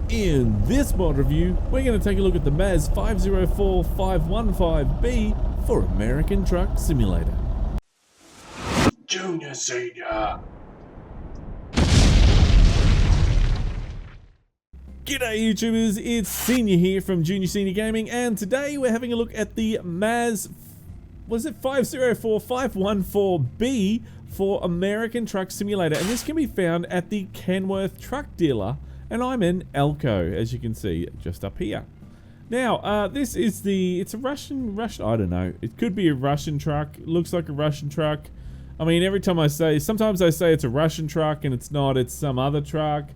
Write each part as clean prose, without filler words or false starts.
In this mod review, we're going to take a look at the MAZ 504515B for American Truck Simulator. Junior, senior. G'day YouTubers, it's Senior here from Junior Senior Gaming, and today we're having a look at the MAZ, 504514B for American Truck Simulator, and this can be found at the Kenworth Truck Dealer, and I'm in Elko, as you can see, just up here. Now, this is it's a Russian, I don't know, it could be a Russian truck, it looks like a Russian truck. I mean, every time sometimes I say it's a Russian truck and it's not, it's some other truck,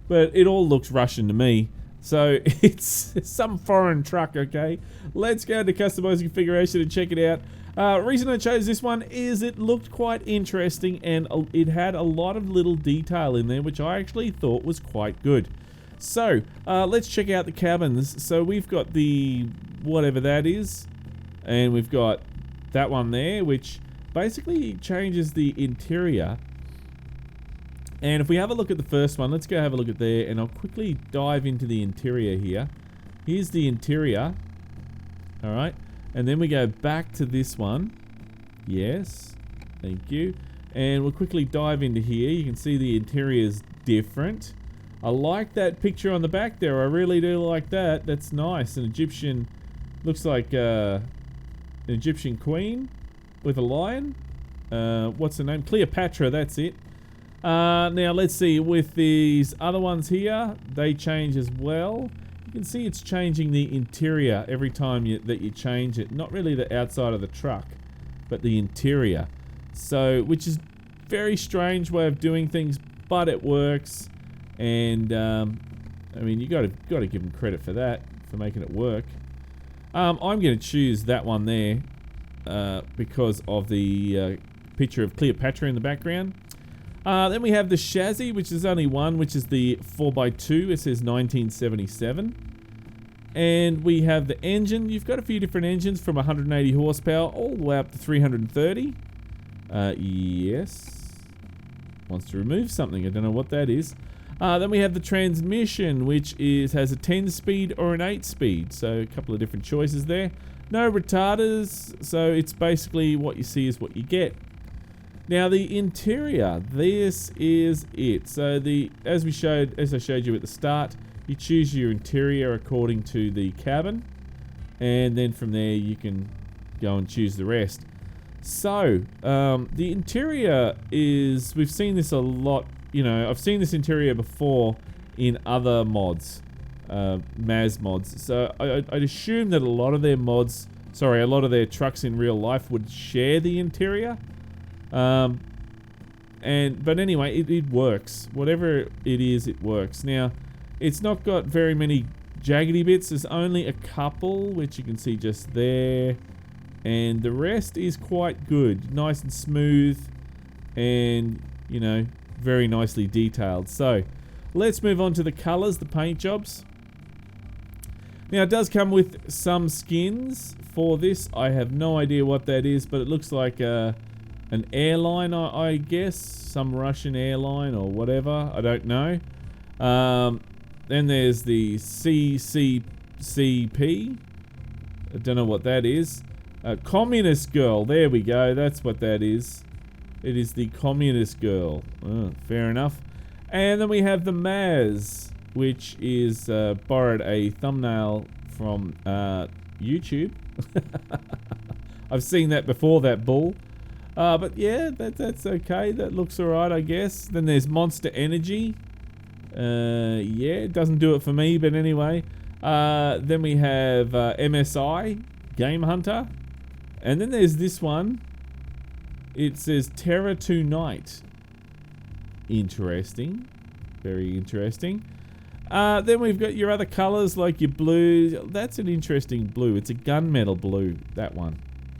but it all looks Russian to me. So it's some foreign truck, okay? Let's go to customize configuration and check it out. Reason I chose this one is it looked quite interesting and it had a lot of little detail in there, which I actually thought was quite good. So let's check out the cabins. So we've got the whatever that is, and we've got that one there, which basically changes the interior. And if we have a look at the first one, let's go have a look at there, and I'll quickly dive into the interior here. Here's the interior. Alright. And then we go back to this one. Yes. Thank you. And we'll quickly dive into here. You can see the interior is different. I like that picture on the back there. I really do like that. That's nice. An Egyptian, looks like an Egyptian queen with a lion. What's the name? Cleopatra, that's it. Now let's see, with these other ones here, they change as well. You can see it's changing the interior every time that you change it. Not really the outside of the truck, but the interior. So, which is very strange way of doing things, but it works. And I mean, you got to give them credit for that, for making it work. I'm going to choose that one there because of the picture of Cleopatra in the background. Then we have the chassis, which is only one, which is the 4x2. It says 1977. And we have the engine. You've got a few different engines from 180 horsepower all the way up to 330. Yes. Wants to remove something. I don't know what that is. Then we have the transmission, which has a 10-speed or an 8-speed. So a couple of different choices there. No retarders. So it's basically what you see is what you get. Now the interior, this is it. So as I showed you at the start, you choose your interior according to the cabin, and then from there you can go and choose the rest. So the interior is, we've seen this a lot. You know, I've seen this interior before in other mods, MAZ mods. So I'd assume that a lot of their trucks in real life would share the interior. But anyway, it works. Whatever it is, it works. Now, it's not got very many jaggedy bits. There's only a couple, which you can see just there. And the rest is quite good. Nice and smooth. And, you know, very nicely detailed. So, let's move on to the colors, the paint jobs. Now, it does come with some skins for this. I have no idea what that is, but it looks like an airline, I guess, some Russian airline or whatever, I don't know. Then there's the CCCP, I don't know what that is. Communist Girl, there we go, that's what that is. It is the Communist Girl, fair enough. And then we have the MAZ, which is borrowed a thumbnail from YouTube. I've seen that before, that bull. But yeah, that's okay. That looks alright, I guess. Then there's Monster Energy. Yeah, it doesn't do it for me, but anyway. Then we have MSI, Game Hunter. And then there's this one. It says Terror Tonight. Interesting. Very interesting. Then we've got your other colors, like your blue. That's an interesting blue. It's a gunmetal blue, that one.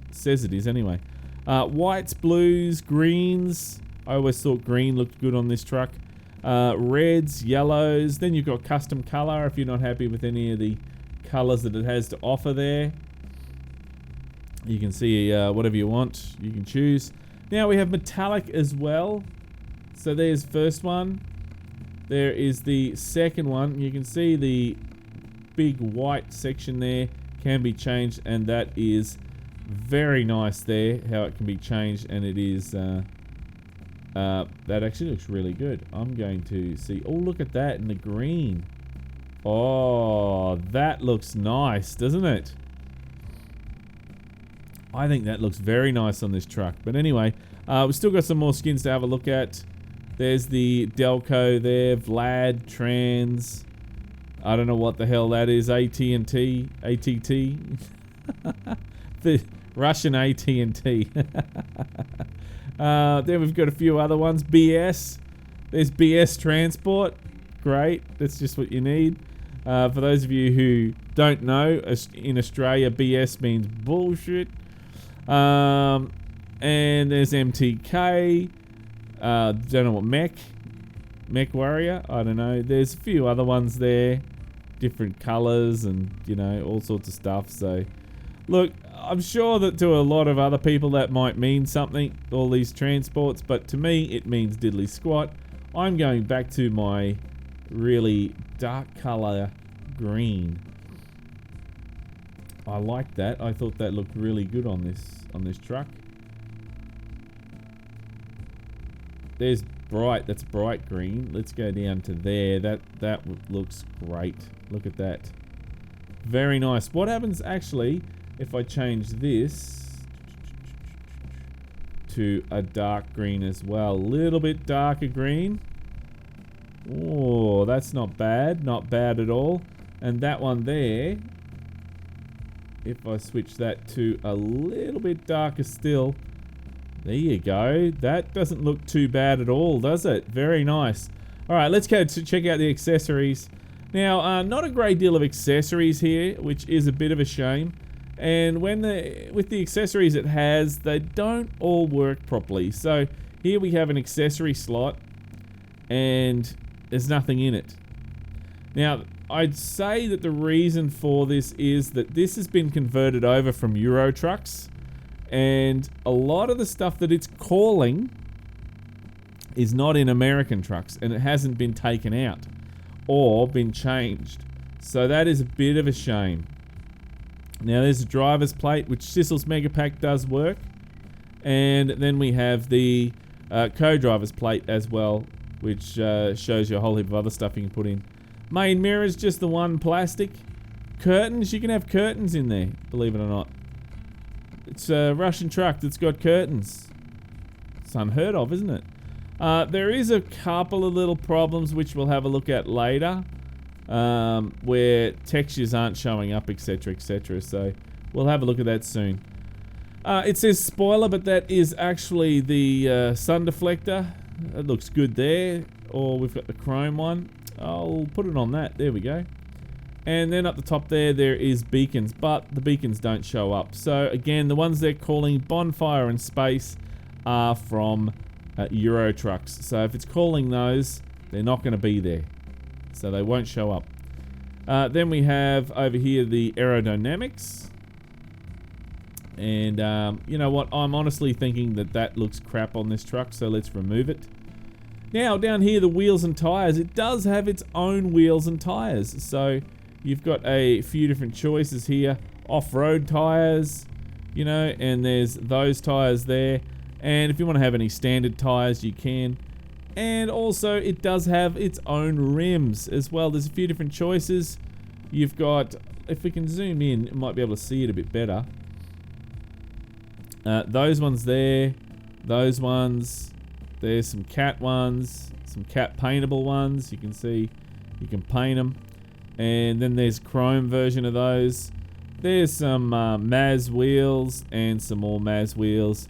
It says it is anyway. Whites, blues, greens. I always thought green looked good on this truck. Reds, yellows. Then you've got custom color if you're not happy with any of the colors that it has to offer there. You can see whatever you want. You can choose. Now we have metallic as well. So there's first one. there is the second one. You can see the big white section there can be changed, and that is very nice there, how it can be changed, and it is that actually looks really good. I'm going to see, oh, look at that in the green. Oh, that looks nice, doesn't it? I think that looks very nice on this truck. But anyway, we've still got some more skins to have a look at. There's the Delco there, Vlad, Trans. I don't know what the hell that is. AT&T, ATT. The Russian AT&T. Then we've got a few other ones. BS. There's BS Transport. Great. That's just what you need. For those of you who don't know, in Australia, BS means bullshit. And there's MTK. Don't know what Mech Warrior. I don't know. There's a few other ones there. Different colours and, you know, all sorts of stuff. So, look, I'm sure that to a lot of other people that might mean something, all these transports, but to me it means diddly squat. I'm going back to my really dark colour green. I like that. I thought that looked really good on this truck. There's bright. That's bright green. Let's go down to there. That looks great. Look at that. Very nice. What happens actually if I change this to a dark green as well? A little bit darker green. Oh, that's not bad. Not bad at all. And that one there, if I switch that to a little bit darker still, there you go. That doesn't look too bad at all, does it? Very nice. All right, let's go to check out the accessories. Now, not a great deal of accessories here, which is a bit of a shame. And with the accessories it has, they don't all work properly. So here we have an accessory slot, and there's nothing in it. Now, I'd say that the reason for this is that this has been converted over from Euro trucks, and a lot of the stuff that it's calling is not in American trucks, and it hasn't been taken out or been changed. So that is a bit of a shame. Now there's a driver's plate, which Sissel's Mega Pack does work, and then we have the co-driver's plate as well, which shows you a whole heap of other stuff you can put in. Main mirror's just the one plastic. Curtains, you can have curtains in there, believe it or not. It's a Russian truck that's got curtains. It's unheard of, isn't it? There is a couple of little problems which we'll have a look at later, where textures aren't showing up, etc, etc. So we'll have a look at that soon. It says spoiler, but that is actually the sun deflector. It looks good there. Or we've got the chrome one. I'll put it on that. There we go. And then up the top there is beacons, but the beacons don't show up. So again, the ones they're calling Bonfire and Space are from Euro trucks. So if it's calling those, they're not going to be there. So they won't show up. Then we have over here the Aerodynamics. And you know what? I'm honestly thinking that looks crap on this truck, so let's remove it. Now down here, the wheels and tires. It does have its own wheels and tires. So you've got a few different choices here. Off-road tires, you know, and there's those tires there. And if you want to have any standard tires, you can. And also, it does have its own rims as well. There's a few different choices. You've got, if we can zoom in, you might be able to see it a bit better. Those ones there, those ones. There's some cat ones, some cat paintable ones. You can see, you can paint them. And then there's chrome version of those. There's some MAZ wheels and some more MAZ wheels.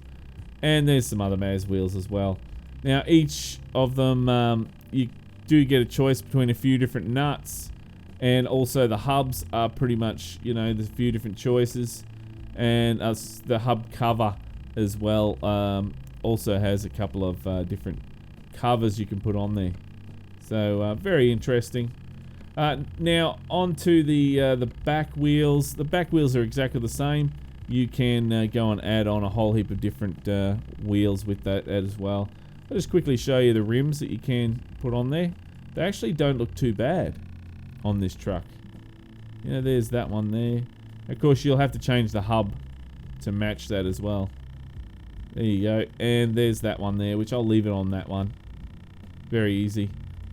And there's some other MAZ wheels as well. Now each of them, you do get a choice between a few different nuts. And also the hubs are pretty much, you know, there's a few different choices. And the hub cover as well also has a couple of different covers you can put on there. So very interesting. Now onto the back wheels. The back wheels are exactly the same. You can go and add on a whole heap of different wheels with that as well. I'll just quickly show you the rims that you can put on there. They actually don't look too bad on this truck. You know, there's that one there. Of course, you'll have to change the hub to match that as well. There you go. And there's that one there, which I'll leave it on that one. Very easy.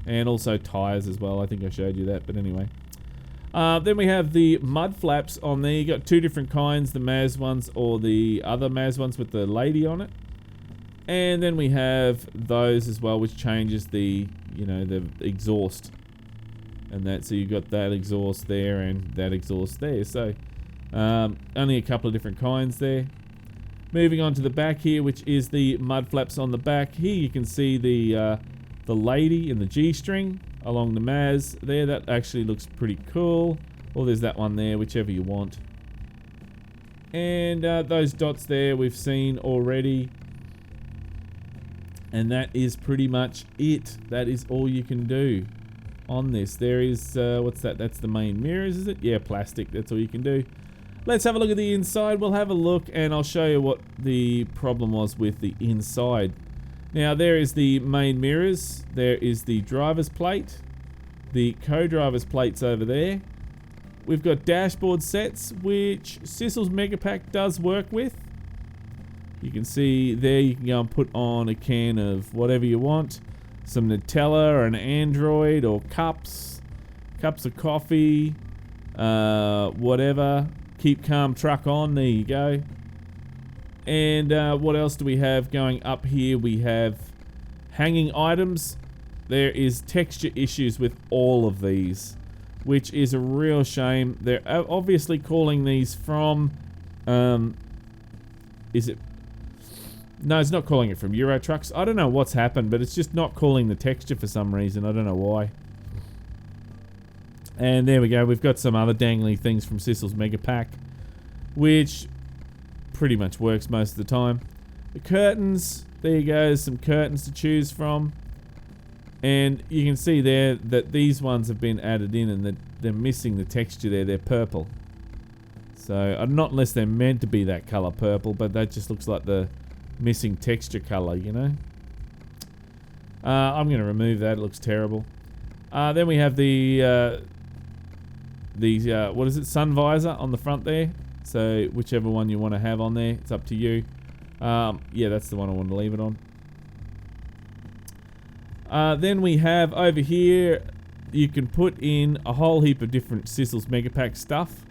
And also tires as well. I think I showed you that, but anyway. Then we have the mud flaps on there. You got two different kinds, the MAZ ones or the other MAZ ones with the lady on it. And then we have those as well, which changes the, you know, the exhaust. And that, so you've got that exhaust there and that exhaust there. So, only a couple of different kinds there. Moving on to the back here, which is the mud flaps on the back. Here you can see the lady in the G-string along the MAZ there. That actually looks pretty cool. Or there's that one there, whichever you want. And those dots there we've seen already. And that is pretty much it. That is all you can do on this. There is, what's that? That's the main mirrors, is it? Yeah, plastic. That's all you can do. Let's have a look at the inside. We'll have a look and I'll show you what the problem was with the inside. Now, there is the main mirrors. There is the driver's plate. The co-driver's plates over there. We've got dashboard sets, which Sissel's Megapack does work with. You can see there you can go and put on a can of whatever you want. Some Nutella or an Android or cups of coffee, whatever. Keep calm truck on, there you go. And what else do we have going up here? We have hanging items. There is texture issues with all of these, which is a real shame. They're obviously calling these from, is it? No, it's not calling it from Euro trucks. I don't know what's happened, but it's just not calling the texture for some reason. I don't know why. And there we go. We've got some other dangly things from Sissel's Megapack, which pretty much works most of the time. The curtains, there you go. There's some curtains to choose from. And you can see there that these ones have been added in and that they're missing the texture there. They're purple. So, not unless they're meant to be that color purple, but that just looks like the missing texture color, you know. I'm going to remove that. It looks terrible. Then we have the what is it, sun visor on the front there. So whichever one you want to have on there, it's up to you. Yeah, that's the one I want to leave it on. Then we have over here, you can put in a whole heap of different Sissel's Megapack stuff.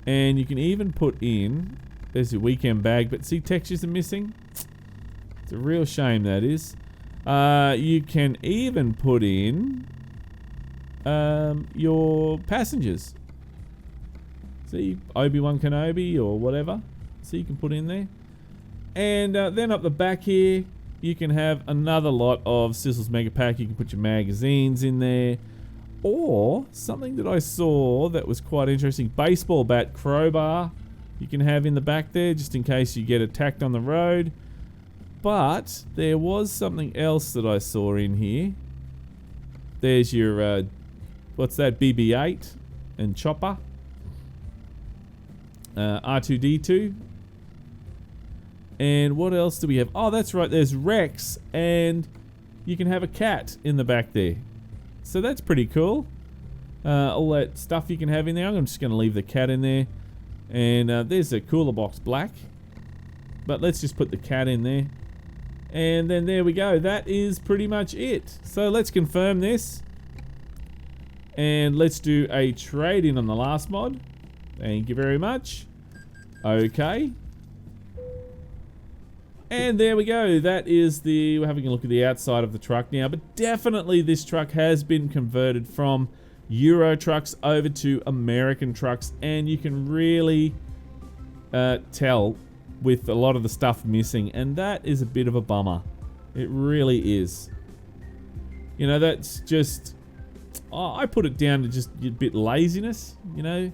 And you can even put in, there's your weekend bag, but see, textures are missing. It's a real shame, that is. You can even put in your passengers. See, Obi-Wan Kenobi or whatever. So you can put in there. And then up the back here, you can have another lot of Sissel's Megapack. You can put your magazines in there. Or something that I saw that was quite interesting, baseball bat crowbar you can have in the back there just in case you get attacked on the road. But there was something else that I saw in here. There's your what's that, BB-8 and Chopper, R2-D2, and what else do we have? Oh, that's right, there's Rex, and you can have a cat in the back there. So that's pretty cool. All that stuff you can have in there. I'm just going to leave the cat in there. And there's a cooler box black. But let's just put the cat in there. And then there we go. That is pretty much it. So let's confirm this. And let's do a trade-in on the last mod. Thank you very much. Okay. And there we go. That is we're having a look at the outside of the truck now. But definitely this truck has been converted from Euro trucks over to American trucks. And you can really tell with a lot of the stuff missing. And that is a bit of a bummer. It really is. You know, that's just... Oh, I put it down to just a bit laziness, you know.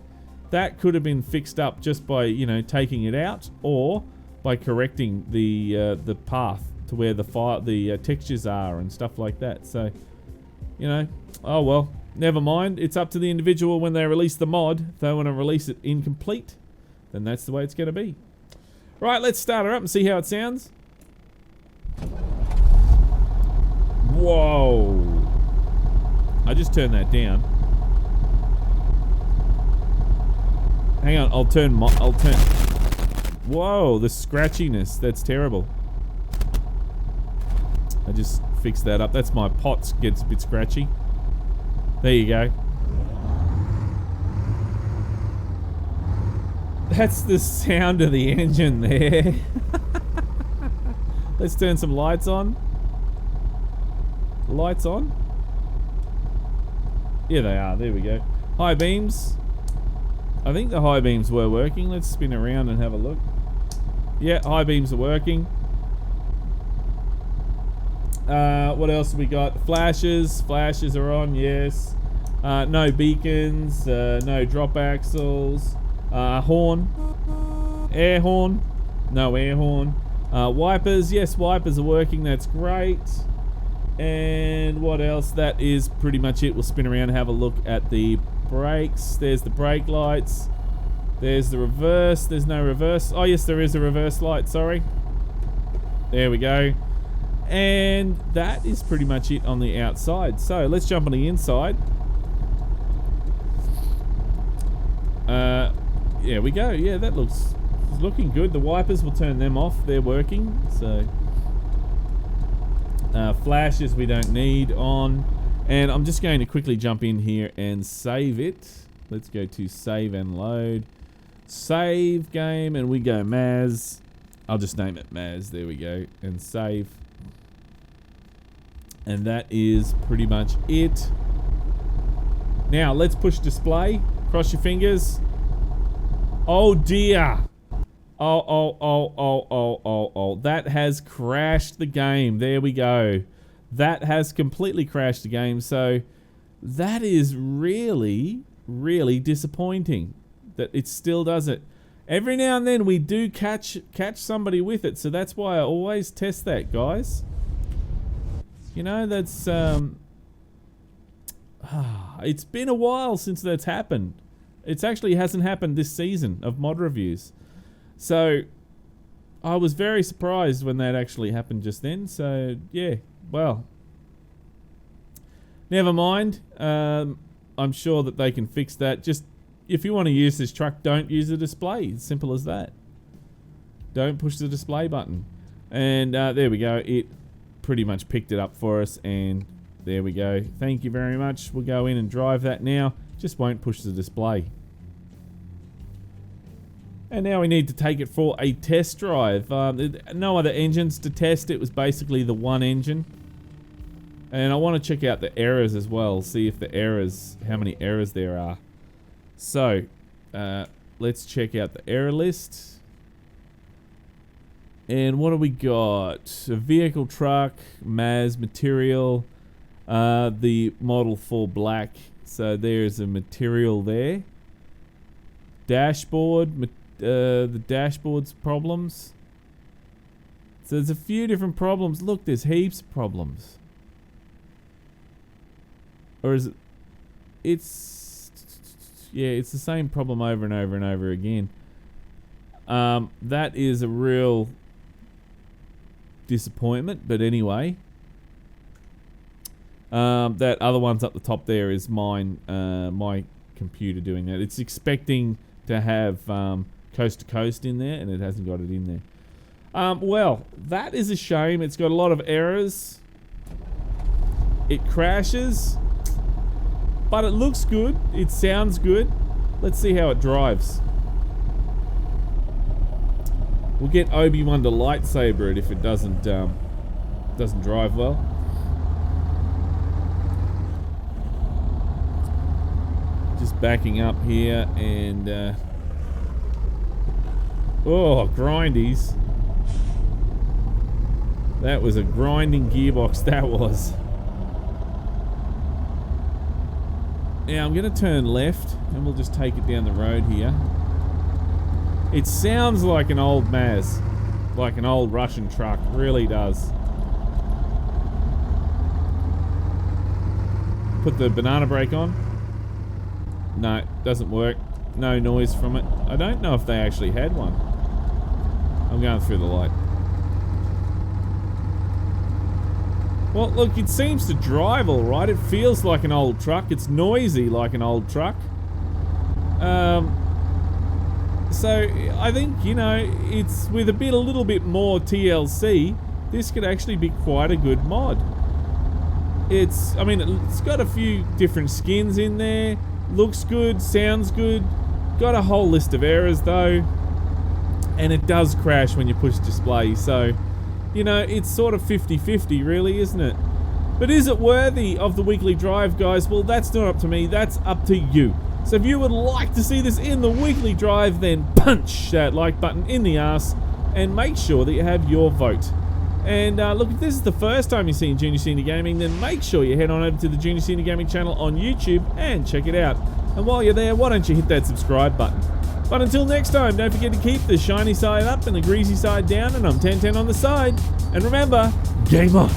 That could have been fixed up just by, you know, taking it out, or by correcting the path to where the textures are and stuff like that. So, you know, oh well, never mind. It's up to the individual when they release the mod. If they want to release it incomplete, then that's the way it's going to be. Right, let's start her up and see how it sounds. Whoa. I just turned that down. Hang on, I'll turn. Whoa, the scratchiness. That's terrible. I just fixed that up. That's my pots gets a bit scratchy. There you go. That's the sound of the engine there. Let's turn some lights on. Lights on? Yeah, they are. There we go. High beams. I think the high beams were working. Let's spin around and have a look. Yeah, high beams are working. What else have we got? Flashes. Flashes are on, yes. No beacons. No drop axles. Horn. Air horn. No air horn. Wipers. Yes, wipers are working. That's great. And what else? That is pretty much it. We'll spin around and have a look at the brakes. There's the brake lights. There's the reverse. There's no reverse. Oh, yes, there is a reverse light. Sorry. There we go. And that is pretty much it on the outside. So let's jump on the inside. There we go. Yeah, that looks looking good. The wipers, will turn them off. They're working. So flashes we don't need on. And I'm just going to quickly jump in here and save it. Let's go to save and load. Save game, and we go MAZ. I'll just name it MAZ. There we go. And save. And that is pretty much it. Now, let's push display. Cross your fingers. Oh, dear. Oh. That has crashed the game. There we go. That has completely crashed the game. So, that is really, really disappointing that it still does it. Every now and then we do catch somebody with it. So, that's why I always test that, guys. You know, that's, it's been a while since that's happened. It actually hasn't happened this season of mod reviews. So, I was very surprised when that actually happened just then. So, yeah, well. Never mind. I'm sure that they can fix that. Just, if you want to use this truck, don't use the display. It's simple as that. Don't push the display button. And there we go. It pretty much picked it up for us, and there we go. Thank you very much. We'll go in and drive that now. Just won't push the display. And now we need to take it for a test drive. No other engines to test. It was basically the one engine. And I want to check out the errors as well. See if the errors, how many errors there are. So, let's check out the error list. And what do we got? A vehicle, truck, MAZ, material, the model for black. So there's a material there. Dashboard, the dashboard's problems. So there's a few different problems. Look, there's heaps of problems. Or is it? Yeah, it's the same problem over and over and over again. That is a real disappointment, but anyway. That other one's up the top there is mine, my computer doing that. It's expecting to have coast to coast in there, and it hasn't got it in there. Well, that is a shame. It's got a lot of errors. It crashes, but it looks good. It sounds good. Let's see how it drives. We'll get Obi-Wan to lightsaber it if it doesn't drive well. Just backing up here and oh, grindies. That was a grinding gearbox, that was. Now I'm going to turn left and we'll just take it down the road here. It sounds like an old MAZ, like an old Russian truck, really does. Put the banana brake on. No, doesn't work. No noise from it. I don't know if they actually had one. I'm going through the light. Well, look, it seems to drive all right. It feels like an old truck. It's noisy like an old truck. So I think, you know, it's with a little bit more TLC, this could actually be quite a good mod. It's got a few different skins in there. Looks good, sounds good. Got a whole list of errors though. And it does crash when you push display. So, you know, it's sort of 50-50 really, isn't it? But is it worthy of the weekly drive, guys? Well, that's not up to me. That's up to you. So if you would like to see this in the weekly drive, then punch that like button in the arse and make sure that you have your vote. And look, if this is the first time you're seeing Junior Senior Gaming, then make sure you head on over to the Junior Senior Gaming channel on YouTube and check it out. And while you're there, why don't you hit that subscribe button? But until next time, don't forget to keep the shiny side up and the greasy side down, and I'm 1010 on the side. And remember, game on!